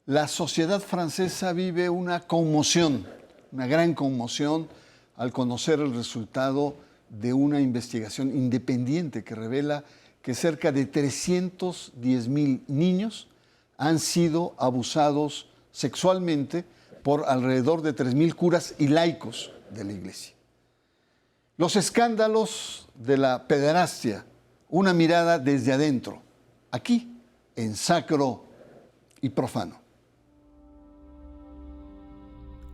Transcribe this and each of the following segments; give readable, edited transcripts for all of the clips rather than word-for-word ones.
La sociedad francesa vive una conmoción, una gran conmoción al conocer el resultado de una investigación independiente que revela que cerca de 310,000 niños han sido abusados sexualmente por alrededor de 3,000 curas y laicos de la Iglesia. Los escándalos de la pederastia, una mirada desde adentro, aquí en Sacro y Profano.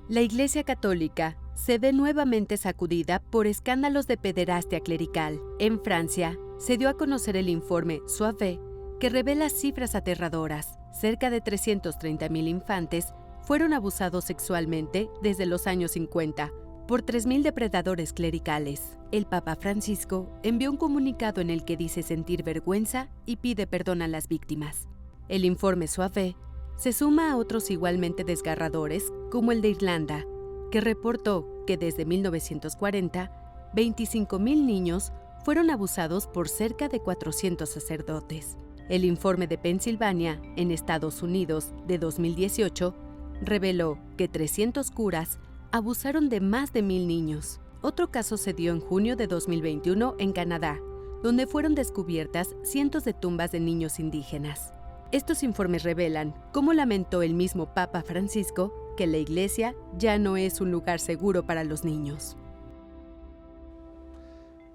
La Iglesia Católica se ve nuevamente sacudida por escándalos de pederastia clerical. En Francia, se dio a conocer el informe Soave, que revela cifras aterradoras. Cerca de 330,000 infantes fueron abusados sexualmente desde los años 50 por 3,000 depredadores clericales. El Papa Francisco envió un comunicado en el que dice sentir vergüenza y pide perdón a las víctimas. El informe Soave se suma a otros igualmente desgarradores, como el de Irlanda, que reportó que desde 1940, 25,000 niños fueron abusados por cerca de 400 sacerdotes. El informe de Pensilvania, en Estados Unidos, de 2018, reveló que 300 curas abusaron de más de 1,000 niños. Otro caso se dio en junio de 2021 en Canadá, donde fueron descubiertas cientos de tumbas de niños indígenas. Estos informes revelan cómo lamentó el mismo Papa Francisco que la Iglesia ya no es un lugar seguro para los niños.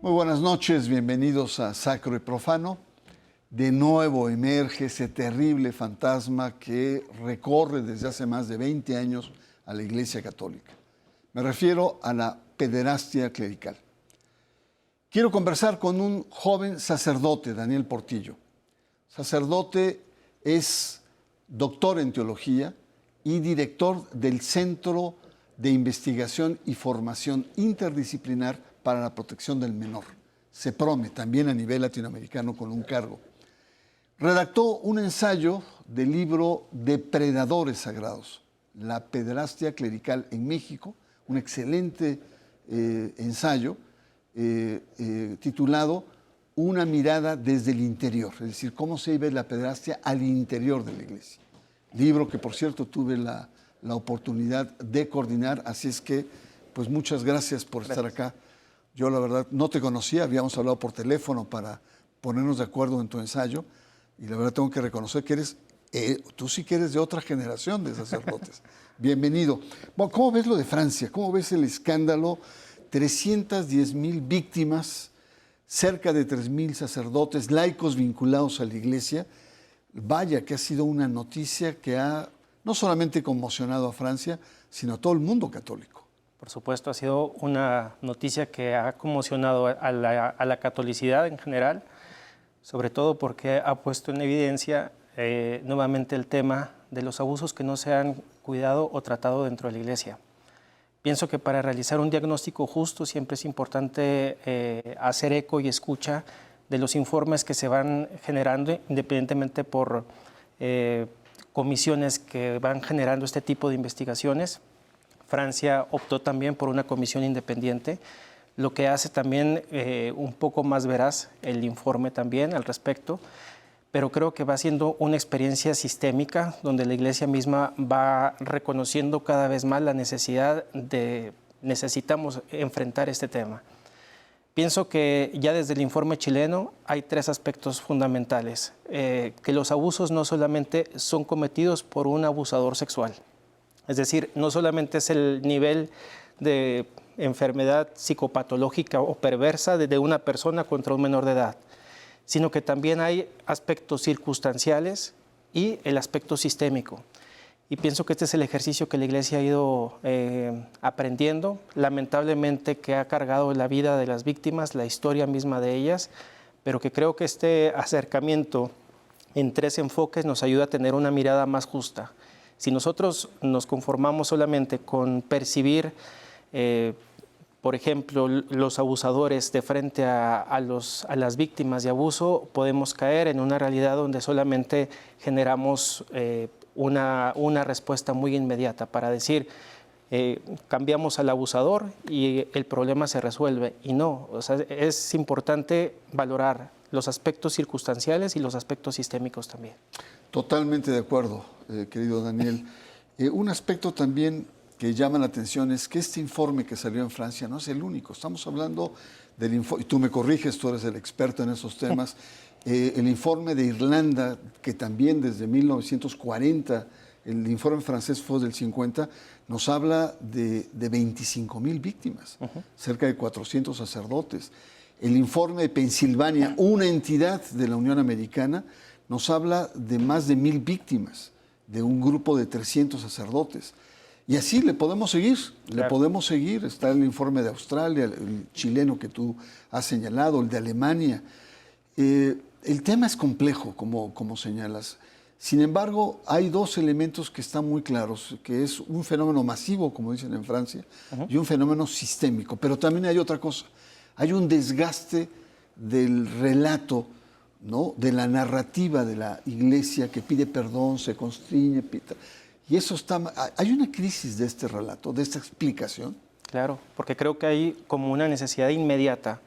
Muy buenas noches, bienvenidos a Sacro y Profano. De nuevo emerge ese terrible fantasma que recorre desde hace más de 20 años a la Iglesia Católica. Me refiero a la pederastia clerical. Quiero conversar con un joven sacerdote, Daniel Portillo. Sacerdote, es doctor en teología y director del Centro de Investigación y Formación Interdisciplinar para la Protección del Menor, CEPROME, también a nivel latinoamericano con un cargo. Redactó un ensayo del libro Depredadores Sagrados, la pederastia clerical en México, un excelente ensayo titulado Una mirada desde el interior, es decir, cómo se vive la pederastia al interior de la Iglesia. Libro que, por cierto, tuve la oportunidad de coordinar, así es que, pues muchas gracias por estar acá. Yo, la verdad, no te conocía, habíamos hablado por teléfono para ponernos de acuerdo en tu ensayo, y la verdad tengo que reconocer que eres, tú sí que eres de otra generación de sacerdotes. Bienvenido. Bueno, ¿cómo ves lo de Francia? ¿Cómo ves el escándalo? 310,000 víctimas, cerca de 3,000 sacerdotes, laicos vinculados a la Iglesia. Vaya que ha sido una noticia que ha no solamente conmocionado a Francia, sino a todo el mundo católico. Por supuesto, ha sido una noticia que ha conmocionado a la catolicidad en general, sobre todo porque ha puesto en evidencia nuevamente el tema de los abusos que no se han cuidado o tratado dentro de la Iglesia. Pienso que para realizar un diagnóstico justo siempre es importante hacer eco y escucha de los informes que se van generando, independientemente por comisiones que van generando este tipo de investigaciones. Francia optó también por una comisión independiente, lo que hace también un poco más veraz el informe también al respecto, pero creo que va siendo una experiencia sistémica donde la Iglesia misma va reconociendo cada vez más la necesidad de necesitamos enfrentar este tema. Pienso que ya desde el informe chileno hay 3 aspectos fundamentales, que los abusos no solamente son cometidos por un abusador sexual, es decir, no solamente es el nivel de enfermedad psicopatológica o perversa de una persona contra un menor de edad, sino que también hay aspectos circunstanciales y el aspecto sistémico. Y pienso que este es el ejercicio que la Iglesia ha ido aprendiendo, lamentablemente que ha cargado la vida de las víctimas, la historia misma de ellas, pero que creo que este acercamiento en 3 enfoques nos ayuda a tener una mirada más justa. Si nosotros nos conformamos solamente con percibir por ejemplo, los abusadores de frente a las víctimas de abuso, podemos caer en una realidad donde solamente generamos una respuesta muy inmediata para decir, cambiamos al abusador y el problema se resuelve. Y no, o sea, es importante valorar los aspectos circunstanciales y los aspectos sistémicos también. Totalmente de acuerdo, querido Daniel. Un aspecto también que llama la atención es que este informe que salió en Francia no es el único. Estamos hablando del informe, y tú me corriges, tú eres el experto en esos temas, el informe de Irlanda, que también desde 1940, el informe francés fue del 50, nos habla de 25,000 víctimas, cerca de 400 sacerdotes. El informe de Pensilvania, una entidad de la Unión Americana, nos habla de más de 1,000 víctimas, de un grupo de 300 sacerdotes. Y así le podemos seguir, Está el informe de Australia, el chileno que tú has señalado, el de Alemania. El tema es complejo, como señalas. Sin embargo, hay dos elementos que están muy claros, que es un fenómeno masivo, como dicen en Francia, y un fenómeno sistémico. Pero también hay otra cosa. Hay un desgaste del relato, ¿no?, de la narrativa de la Iglesia que pide perdón, se constriñe, y eso hay una crisis de este relato, de esta explicación. Claro, porque creo que hay como una necesidad inmediata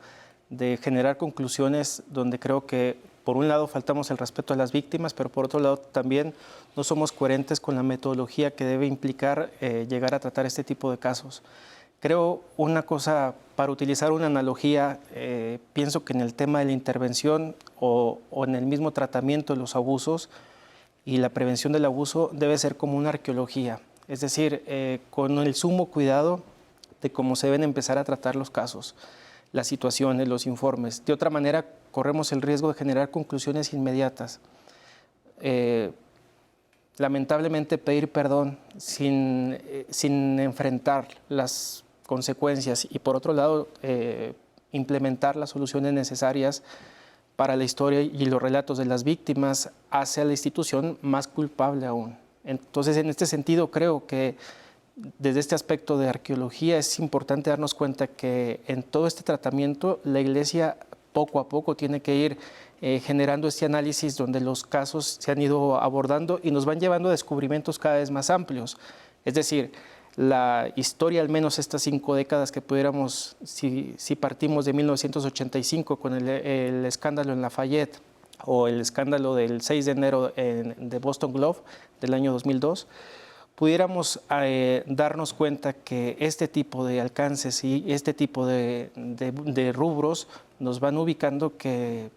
de generar conclusiones donde creo que por un lado faltamos el respeto a las víctimas, pero por otro lado también no somos coherentes con la metodología que debe implicar llegar a tratar este tipo de casos. Creo una cosa, para utilizar una analogía, pienso que en el tema de la intervención o en el mismo tratamiento de los abusos y la prevención del abuso debe ser como una arqueología, es decir, con el sumo cuidado de cómo se deben empezar a tratar los casos, las situaciones, los informes. De otra manera, corremos el riesgo de generar conclusiones inmediatas. Lamentablemente, pedir perdón sin enfrentar las consecuencias y, por otro lado, implementar las soluciones necesarias para la historia y los relatos de las víctimas hace a la institución más culpable aún. Entonces, en este sentido, creo que desde este aspecto de arqueología es importante darnos cuenta que en todo este tratamiento la Iglesia poco a poco tiene que ir generando este análisis donde los casos se han ido abordando y nos van llevando a descubrimientos cada vez más amplios. Es decir, la historia, al menos estas 5 décadas que pudiéramos, si partimos de 1985 con el escándalo en Lafayette o el escándalo del 6 de enero de Boston Globe del año 2002, pudiéramos darnos cuenta que este tipo de alcances y este tipo de rubros nos van ubicando que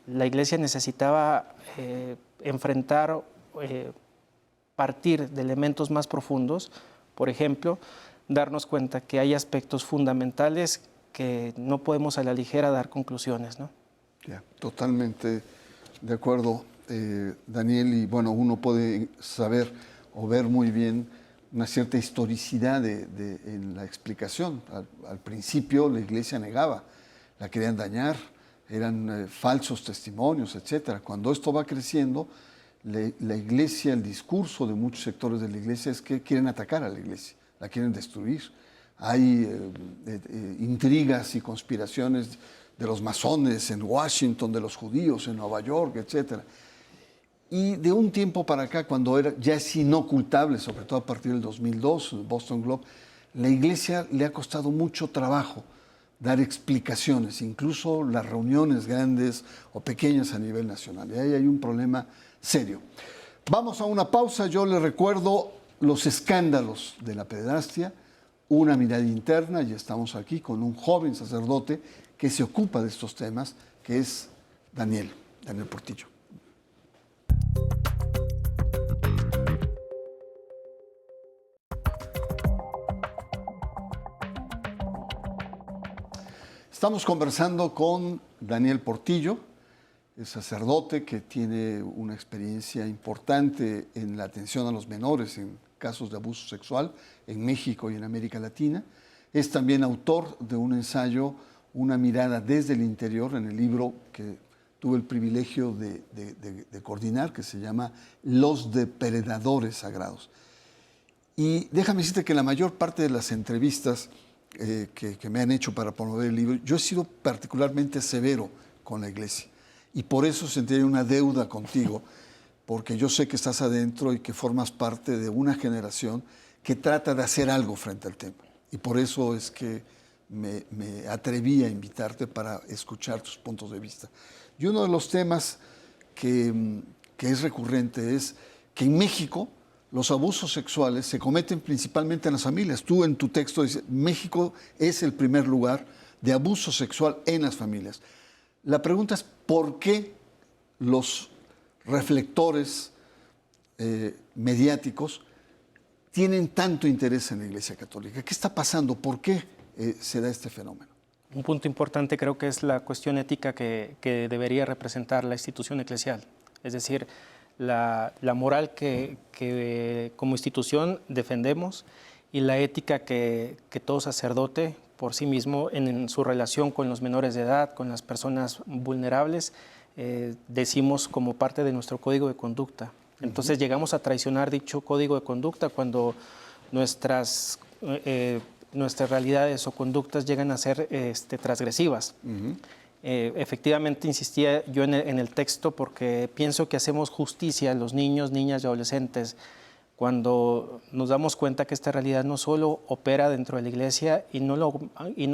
la Iglesia necesitaba enfrentar, partir de elementos más profundos. Por ejemplo, darnos cuenta que hay aspectos fundamentales que no podemos a la ligera dar conclusiones, ¿no? Ya, totalmente de acuerdo, Daniel, y bueno, uno puede saber o ver muy bien una cierta historicidad en la explicación. Al principio la Iglesia negaba, la querían dañar, eran falsos testimonios, etc. Cuando esto va creciendo, la Iglesia, el discurso de muchos sectores de la Iglesia es que quieren atacar a la Iglesia, la quieren destruir. Hay intrigas y conspiraciones de los masones en Washington, de los judíos en Nueva York, etc. Y de un tiempo para acá, cuando ya es inocultable, sobre todo a partir del 2002, el Boston Globe, la Iglesia le ha costado mucho trabajo dar explicaciones, incluso las reuniones grandes o pequeñas a nivel nacional. Y ahí hay un problema serio. Vamos a una pausa. Yo les recuerdo los escándalos de la pederastia, una mirada interna, y estamos aquí con un joven sacerdote que se ocupa de estos temas, que es Daniel Portillo. Estamos conversando con Daniel Portillo, el sacerdote que tiene una experiencia importante en la atención a los menores en casos de abuso sexual en México y en América Latina. Es también autor de un ensayo, Una mirada desde el interior, en el libro que tuve el privilegio de coordinar, que se llama Los Depredadores Sagrados. Y déjame decirte que la mayor parte de las entrevistas que me han hecho para promover el libro, yo he sido particularmente severo con la Iglesia. Y por eso sentía una deuda contigo, porque yo sé que estás adentro y que formas parte de una generación que trata de hacer algo frente al tema. Y por eso es que me atreví a invitarte para escuchar tus puntos de vista. Y uno de los temas que es recurrente es que en México los abusos sexuales se cometen principalmente en las familias. Tú en tu texto dices, México es el primer lugar de abuso sexual en las familias. La pregunta es, ¿por qué los reflectores mediáticos tienen tanto interés en la Iglesia Católica? ¿Qué está pasando? ¿Por qué se da este fenómeno? Un punto importante creo que es la cuestión ética que debería representar la institución eclesial. Es decir, la moral que como institución defendemos y la ética que todo sacerdote por sí mismo en su relación con los menores de edad, con las personas vulnerables, decimos como parte de nuestro código de conducta. Entonces llegamos a traicionar dicho código de conducta cuando nuestras realidades o conductas llegan a ser transgresivas. Efectivamente, insistía yo en el texto porque pienso que hacemos justicia a los niños, niñas y adolescentes cuando nos damos cuenta que esta realidad no solo opera dentro de la Iglesia, y no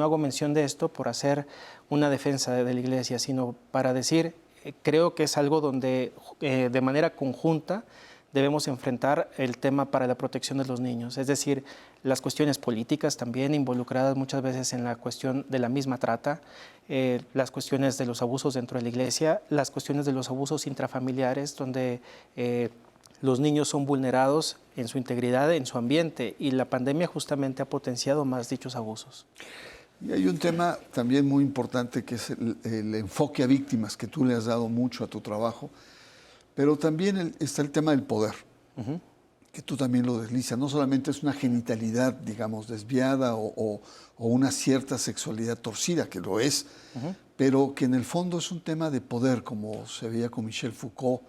hago mención de esto por hacer una defensa de la Iglesia, sino para decir, creo que es algo donde de manera conjunta debemos enfrentar el tema para la protección de los niños, es decir, las cuestiones políticas también involucradas muchas veces en la cuestión de la misma trata, las cuestiones de los abusos dentro de la Iglesia, las cuestiones de los abusos intrafamiliares, donde los niños son vulnerados en su integridad, en su ambiente, y la pandemia justamente ha potenciado más dichos abusos. Y hay un tema también muy importante que es el enfoque a víctimas, que tú le has dado mucho a tu trabajo, pero también está el tema del poder, que tú también lo deslizas. No solamente es una genitalidad, digamos, desviada o una cierta sexualidad torcida, que lo es, pero que en el fondo es un tema de poder, como se veía con Michel Foucault.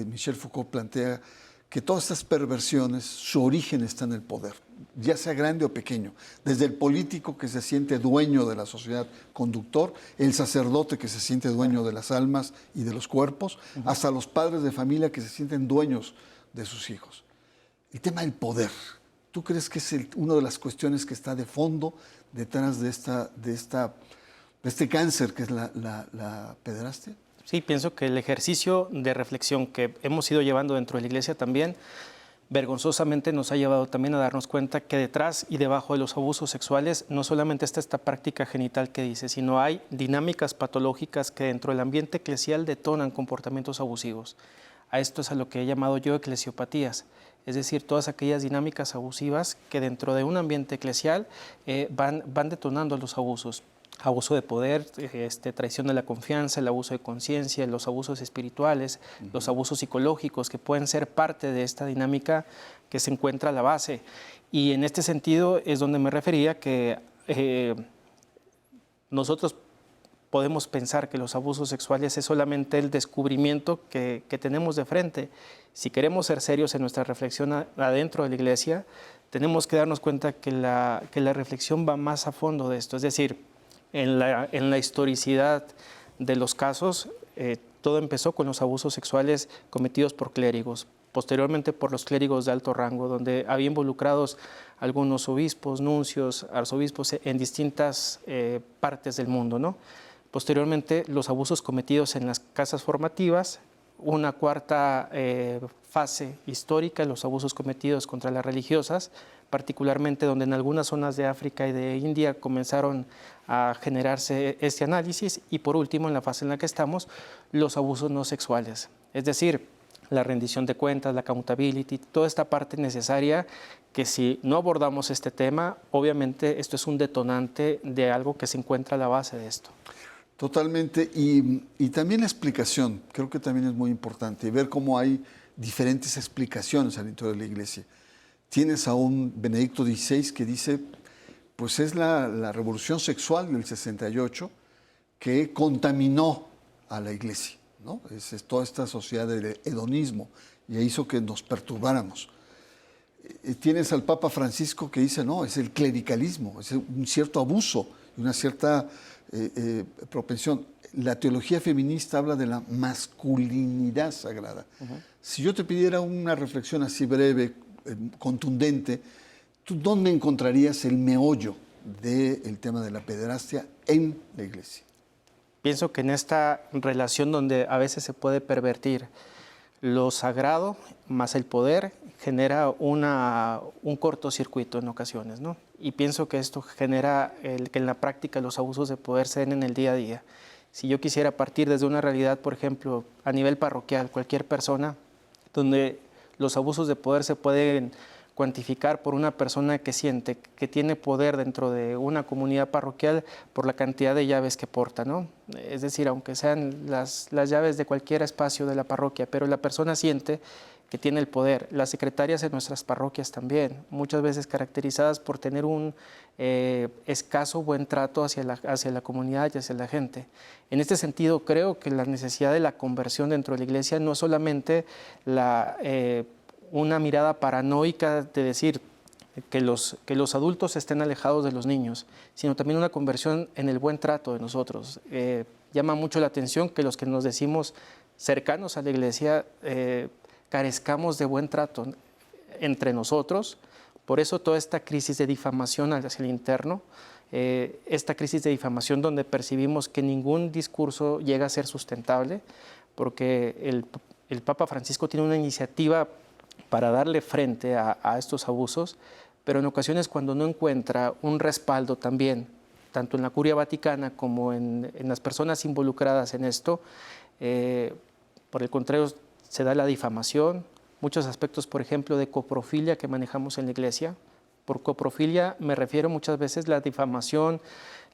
Michel Foucault plantea que todas estas perversiones, su origen está en el poder, ya sea grande o pequeño, desde el político que se siente dueño de la sociedad conductor, el sacerdote que se siente dueño de las almas y de los cuerpos, hasta los padres de familia que se sienten dueños de sus hijos. El tema del poder, ¿tú crees que es una de las cuestiones que está de fondo detrás de este cáncer que es la pederastia? Sí, pienso que el ejercicio de reflexión que hemos ido llevando dentro de la Iglesia también, vergonzosamente nos ha llevado también a darnos cuenta que detrás y debajo de los abusos sexuales no solamente está esta práctica genital que dice, sino hay dinámicas patológicas que dentro del ambiente eclesial detonan comportamientos abusivos. A esto es a lo que he llamado yo eclesiopatías, es decir, todas aquellas dinámicas abusivas que dentro de un ambiente eclesial van detonando los abusos. Abuso de poder, traición de la confianza, el abuso de conciencia, los abusos espirituales, los abusos psicológicos que pueden ser parte de esta dinámica que se encuentra a la base. Y en este sentido es donde me refería que nosotros podemos pensar que los abusos sexuales es solamente el descubrimiento que tenemos de frente. Si queremos ser serios en nuestra reflexión adentro de la Iglesia, tenemos que darnos cuenta que la reflexión va más a fondo de esto, es decir, en la historicidad de los casos, todo empezó con los abusos sexuales cometidos por clérigos, posteriormente por los clérigos de alto rango, donde había involucrados algunos obispos, nuncios, arzobispos en distintas partes del mundo, ¿no? Posteriormente, los abusos cometidos en las casas formativas, una cuarta fase histórica, los abusos cometidos contra las religiosas, particularmente donde en algunas zonas de África y de India comenzaron a generarse este análisis, y por último, en la fase en la que estamos, los abusos no sexuales, es decir, la rendición de cuentas, la accountability, toda esta parte necesaria que si no abordamos este tema, obviamente esto es un detonante de algo que se encuentra a la base de esto. Totalmente, y también la explicación, creo que también es muy importante, ver cómo hay diferentes explicaciones al interior de la Iglesia. Tienes a un Benedicto XVI que dice, pues es la revolución sexual del 68 que contaminó a la Iglesia, ¿no? Es toda esta sociedad del hedonismo y hizo que nos perturbáramos. Tienes al Papa Francisco que dice, no, es el clericalismo, es un cierto abuso, una cierta propensión. La teología feminista habla de la masculinidad sagrada. Si yo te pidiera una reflexión así breve, contundente, ¿tú dónde encontrarías el meollo del tema de la pederastia en la Iglesia? pienso que en esta relación donde a veces se puede pervertir lo sagrado más el poder, genera un cortocircuito en ocasiones, ¿no? Y pienso que esto genera que en la práctica los abusos de poder se den en el día a día. Si yo quisiera partir desde una realidad, por ejemplo, a nivel parroquial, cualquier persona, donde los abusos de poder se pueden cuantificar por una persona que siente que tiene poder dentro de una comunidad parroquial por la cantidad de llaves que porta, ¿no? Es decir, aunque sean las llaves de cualquier espacio de la parroquia, pero la persona siente que tiene el poder. Las secretarias en nuestras parroquias también, muchas veces caracterizadas por tener un escaso buen trato hacia la comunidad y hacia la gente. En este sentido, creo que la necesidad de la conversión dentro de la iglesia no es solamente una mirada paranoica de decir que los adultos estén alejados de los niños, sino también una conversión en el buen trato de nosotros. Llama mucho la atención que los que nos decimos cercanos a la iglesia carezcamos de buen trato entre nosotros. Por eso toda esta crisis de difamación hacia el interno, esta crisis de difamación donde percibimos que ningún discurso llega a ser sustentable, porque el Papa Francisco tiene una iniciativa para darle frente a estos abusos, pero en ocasiones cuando no encuentra un respaldo también, tanto en la Curia Vaticana como en las personas involucradas en esto, por el contrario, se da la difamación, muchos aspectos, por ejemplo, de coprofilia que manejamos en la iglesia. Por coprofilia me refiero muchas veces a la difamación,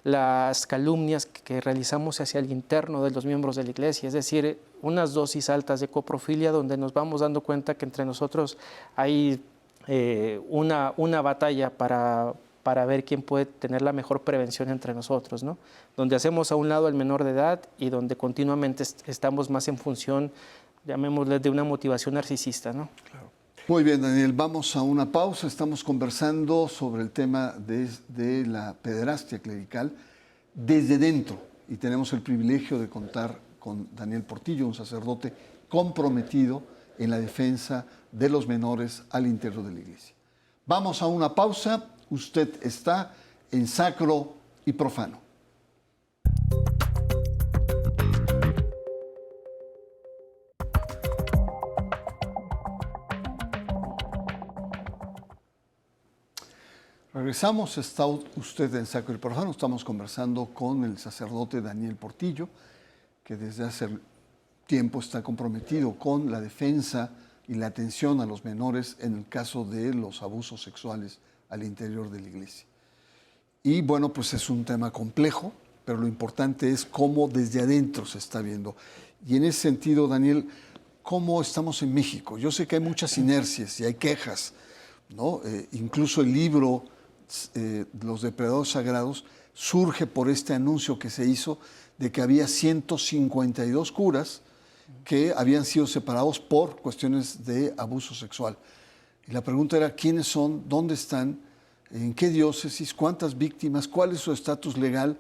las calumnias que realizamos hacia el interno de los miembros de la iglesia, es decir, unas dosis altas de coprofilia donde nos vamos dando cuenta que entre nosotros hay una batalla para ver quién puede tener la mejor prevención entre nosotros, ¿no? Donde hacemos a un lado al menor de edad y donde continuamente estamos más en función, llamémosle, de una motivación narcisista, ¿no? Claro. Muy bien, Daniel, vamos a una pausa. Estamos conversando sobre el tema de la pederastia clerical desde dentro y tenemos el privilegio de contar con Daniel Portillo, un sacerdote comprometido en la defensa de los menores al interior de la iglesia. Vamos a una pausa. Usted está en Sacro y Profano. Regresamos, está usted en Sacro y Profano. Estamos conversando con el sacerdote Daniel Portillo, que desde hace tiempo está comprometido con la defensa y la atención a los menores en el caso de los abusos sexuales al interior de la iglesia. Y bueno, pues es un tema complejo, pero lo importante es cómo desde adentro se está viendo. Y en ese sentido, Daniel, ¿cómo estamos en México? Yo sé que hay muchas inercias y hay quejas, ¿no? Incluso el libro Los Depredadores Sagrados surge por este anuncio que se hizo de que había 152 curas que habían sido separados por cuestiones de abuso sexual. Y la pregunta era, ¿quiénes son? ¿Dónde están? ¿En qué diócesis? ¿Cuántas víctimas? ¿Cuál es su estatus legal?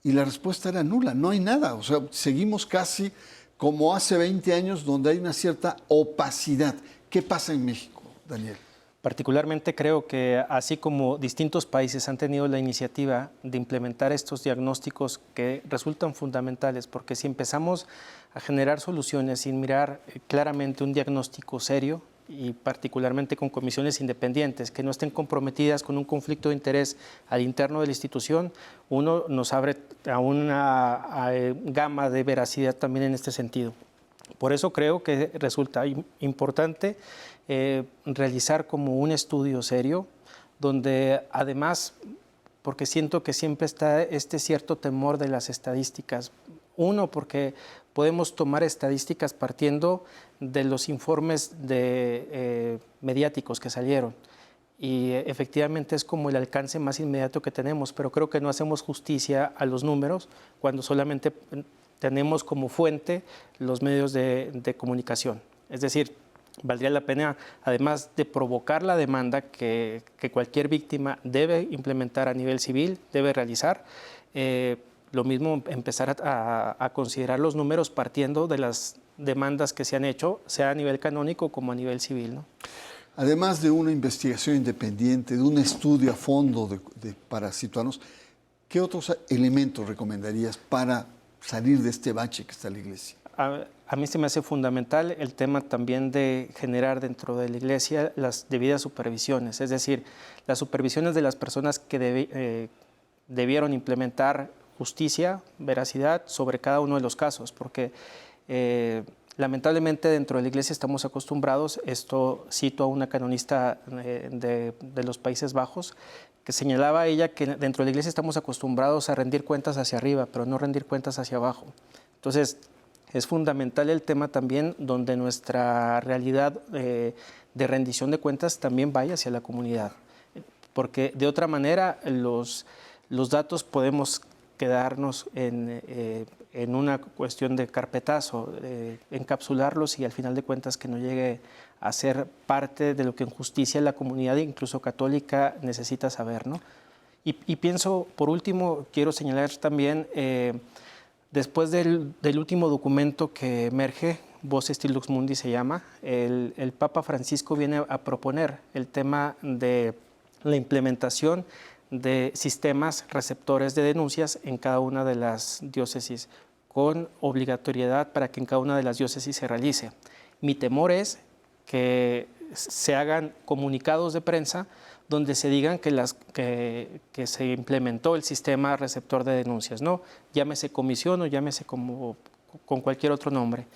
Y la respuesta era nula, no hay nada. O sea, seguimos casi como hace 20 años donde hay una cierta opacidad. ¿Qué pasa en México, Daniel? Particularmente creo que así como distintos países han tenido la iniciativa de implementar estos diagnósticos que resultan fundamentales, porque si empezamos a generar soluciones sin mirar claramente un diagnóstico serio y particularmente con comisiones independientes que no estén comprometidas con un conflicto de interés al interno de la institución, uno nos abre a una gama de veracidad también en este sentido. Por eso creo que resulta importante realizar como un estudio serio, donde además, porque siento que siempre está este cierto temor de las estadísticas. Uno, porque podemos tomar estadísticas partiendo de los informes mediáticos que salieron. Y efectivamente es como el alcance más inmediato que tenemos, pero creo que no hacemos justicia a los números cuando solamente tenemos como fuente los medios de comunicación. Es decir, valdría la pena, además de provocar la demanda que cualquier víctima debe implementar a nivel civil, debe realizar, lo mismo empezar a considerar los números partiendo de las demandas que se han hecho, sea a nivel canónico como a nivel civil, ¿no? Además de una investigación independiente, de un estudio a fondo para situarnos, ¿qué otros elementos recomendarías para salir de este bache que está la Iglesia? A mí se me hace fundamental el tema también de generar dentro de la Iglesia las debidas supervisiones, es decir, las supervisiones de las personas que debieron implementar justicia, veracidad sobre cada uno de los casos, porque lamentablemente dentro de la Iglesia estamos acostumbrados, esto cito a una canonista de los Países Bajos, que señalaba ella que dentro de la Iglesia estamos acostumbrados a rendir cuentas hacia arriba, pero no rendir cuentas hacia abajo. Entonces, es fundamental el tema también donde nuestra realidad de rendición de cuentas también vaya hacia la comunidad, porque de otra manera los datos podemos quedarnos en una cuestión de carpetazo, encapsularlos y al final de cuentas que no llegue a ser parte de lo que en justicia la comunidad, incluso católica, necesita saber, ¿no? Y pienso, por último, quiero señalar también, después del último documento que emerge, Voces Lux Mundi se llama, el Papa Francisco viene a proponer el tema de la implementación de sistemas receptores de denuncias en cada una de las diócesis, con obligatoriedad para que en cada una de las diócesis se realice. Mi temor es que se hagan comunicados de prensa donde se digan que se implementó el sistema receptor de denuncias, ¿no? Llámese comisión o llámese con cualquier otro nombre.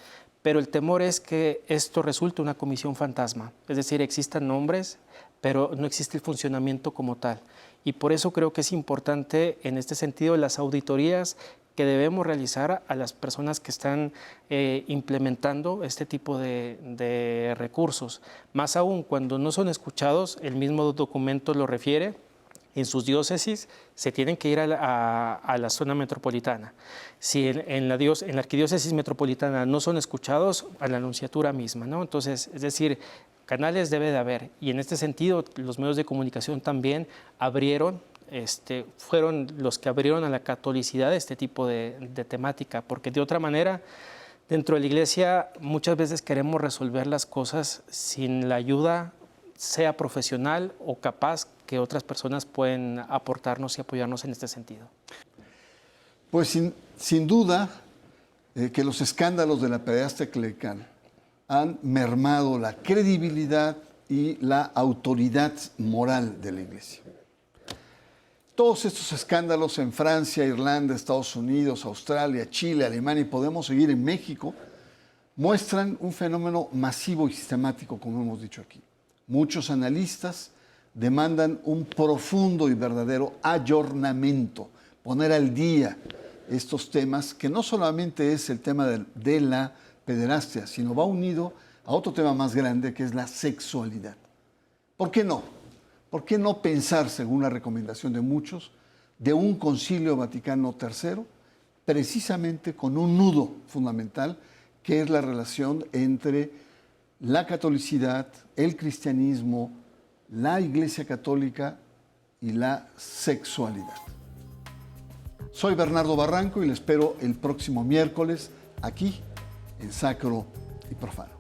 Pero el temor es que esto resulte una comisión fantasma, es decir, existan nombres, pero no existe el funcionamiento como tal. Y por eso creo que es importante, en este sentido, las auditorías que debemos realizar a las personas que están implementando este tipo de recursos. Más aún, cuando no son escuchados, el mismo documento lo refiere, en sus diócesis se tienen que ir a la zona metropolitana. Si en la arquidiócesis metropolitana no son escuchados, a la nunciatura misma, ¿no? Entonces, es decir, canales debe de haber, y en este sentido los medios de comunicación también fueron los que abrieron a la catolicidad este tipo de temática, porque de otra manera, dentro de la Iglesia muchas veces queremos resolver las cosas sin la ayuda, sea profesional o capaz, que otras personas pueden aportarnos y apoyarnos en este sentido. Pues sin duda que los escándalos de la pederastia clerical han mermado la credibilidad y la autoridad moral de la Iglesia. Todos estos escándalos en Francia, Irlanda, Estados Unidos, Australia, Chile, Alemania y podemos seguir en México, muestran un fenómeno masivo y sistemático, como hemos dicho aquí. Muchos analistas demandan un profundo y verdadero ayornamiento, poner al día estos temas, que no solamente es el tema de la pederastia, sino va unido a otro tema más grande, que es la sexualidad. ¿Por qué no? ¿Por qué no pensar, según la recomendación de muchos, de un Concilio Vaticano III, precisamente con un nudo fundamental, que es la relación entre la catolicidad, el cristianismo, la Iglesia Católica y la sexualidad? Soy Bernardo Barranco y le espero el próximo miércoles aquí en Sacro y Profano.